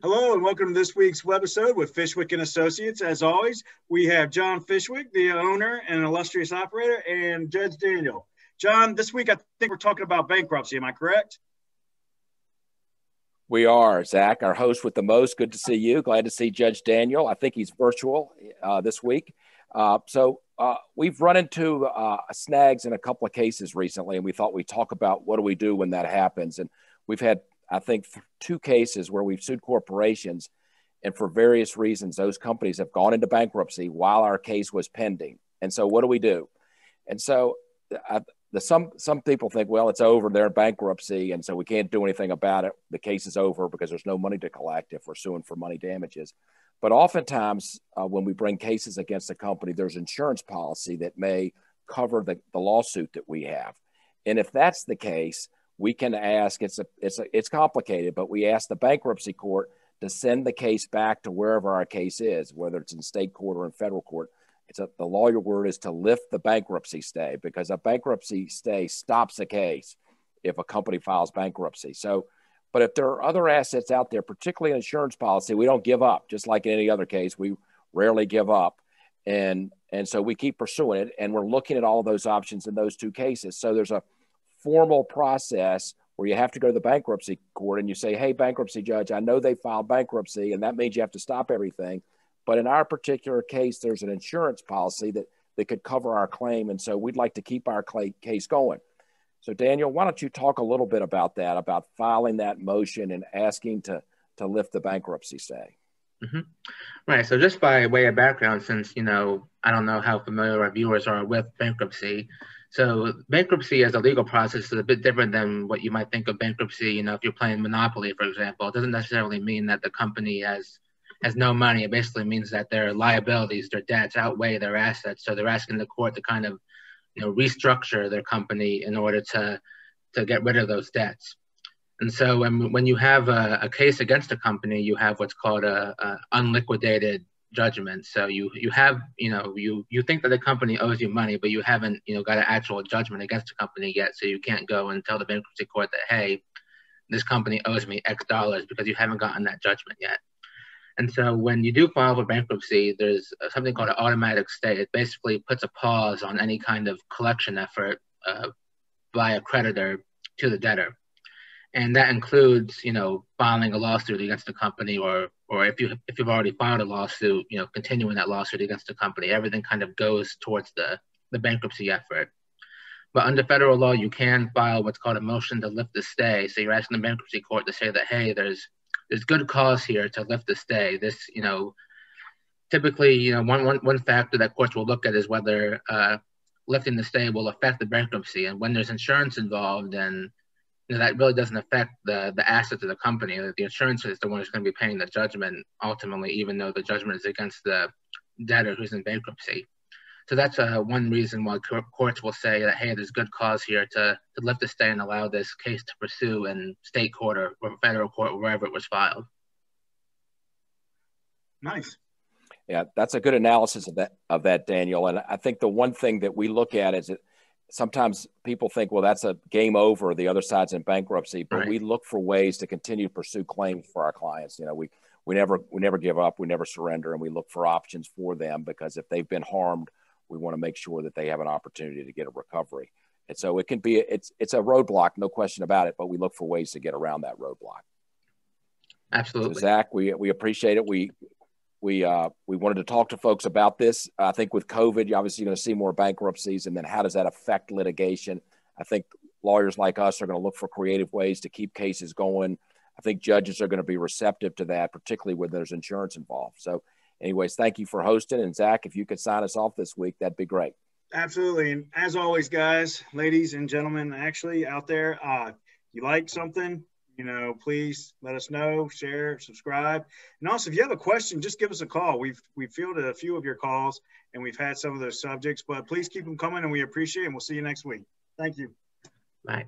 Hello and welcome to this week's webisode with Fishwick and Associates. As always, we have John Fishwick, the owner and illustrious operator, and Judge Daniel. John, this week I think we're talking about bankruptcy. Am I correct? We are, Zach, our host with the most. Good to see you. Glad to see Judge Daniel. I think he's virtual this week. We've run into snags in a couple of cases recently, and we thought we'd talk about what do we do when that happens. And we've had, I think, two cases where we've sued corporations, and for various reasons, those companies have gone into bankruptcy while our case was pending. And so what do we do? And so some people think, well, it's over, they're in bankruptcy, and so we can't do anything about it. The case is over because there's no money to collect if we're suing for money damages. But oftentimes when we bring cases against a company, there's insurance policy that may cover the lawsuit that we have. And if that's the case, we can ask, it's complicated, but we ask the bankruptcy court to send the case back to wherever our case is, whether it's in state court or in federal court. The lawyer word is to lift the bankruptcy stay, because a bankruptcy stay stops a case if a company files bankruptcy. But if there are other assets out there, particularly an insurance policy, we don't give up. Just like in any other case, we rarely give up. And so we keep pursuing it, and we're looking at all of those options in those two cases. So there's a formal process where you have to go to the bankruptcy court and you say, hey, bankruptcy judge, I know they filed bankruptcy, and that means you have to stop everything. But in our particular case, there's an insurance policy that could cover our claim. And so we'd like to keep our case going. So Daniel, why don't you talk a little bit about that, about filing that motion and asking to lift the bankruptcy stay? Mm-hmm. Right. So just by way of background, since, I don't know how familiar our viewers are with bankruptcy. So bankruptcy as a legal process is a bit different than what you might think of bankruptcy. If you're playing Monopoly, for example, it doesn't necessarily mean that the company has no money. It basically means that their liabilities, their debts outweigh their assets. So they're asking the court to kind of, restructure their company in order to get rid of those debts. And so when you have a case against a company, you have what's called a unliquidated judgment. So you have, you think that the company owes you money, but you haven't, got an actual judgment against the company yet. So you can't go and tell the bankruptcy court that, hey, this company owes me X dollars, because you haven't gotten that judgment yet. And so when you do file for bankruptcy, there's something called an automatic stay. It basically puts a pause on any kind of collection effort by a creditor to the debtor. And that includes, filing a lawsuit against the company, or if you've already filed a lawsuit, continuing that lawsuit against the company. Everything kind of goes towards the bankruptcy effort. But under federal law, you can file what's called a motion to lift the stay. So you're asking the bankruptcy court to say that, hey, there's good cause here to lift the stay. This, typically, one factor that courts will look at is whether lifting the stay will affect the bankruptcy. And when there's insurance involved, then that really doesn't affect the assets of the company. The insurance is the one who's going to be paying the judgment ultimately, even though the judgment is against the debtor who's in bankruptcy. So that's one reason why courts will say that, hey, there's good cause here to lift the stay and allow this case to pursue in state court or federal court, wherever it was filed. Nice. Yeah, that's a good analysis of that, Daniel. And I think the one thing that we look at is that sometimes people think, well, that's a game over, the other side's in bankruptcy, but Right. We look for ways to continue to pursue claims for our clients. We never give up, we never surrender, and we look for options for them, because if they've been harmed, we want to make sure that they have an opportunity to get a recovery. And so it's a roadblock, no question about it, but we look for ways to get around that roadblock. Absolutely. So Zach, we appreciate it. We wanted to talk to folks about this. I think with COVID, you're obviously going to see more bankruptcies, and then how does that affect litigation? I think lawyers like us are going to look for creative ways to keep cases going. I think judges are going to be receptive to that, particularly when there's insurance involved. So anyways, thank you for hosting. And Zach, if you could sign us off this week, that'd be great. Absolutely. And as always, guys, ladies and gentlemen, actually out there, you like something, please let us know, share, subscribe. And also, if you have a question, just give us a call. We've fielded a few of your calls, and we've had some of those subjects, but please keep them coming, and we appreciate it. And we'll see you next week. Thank you. Bye.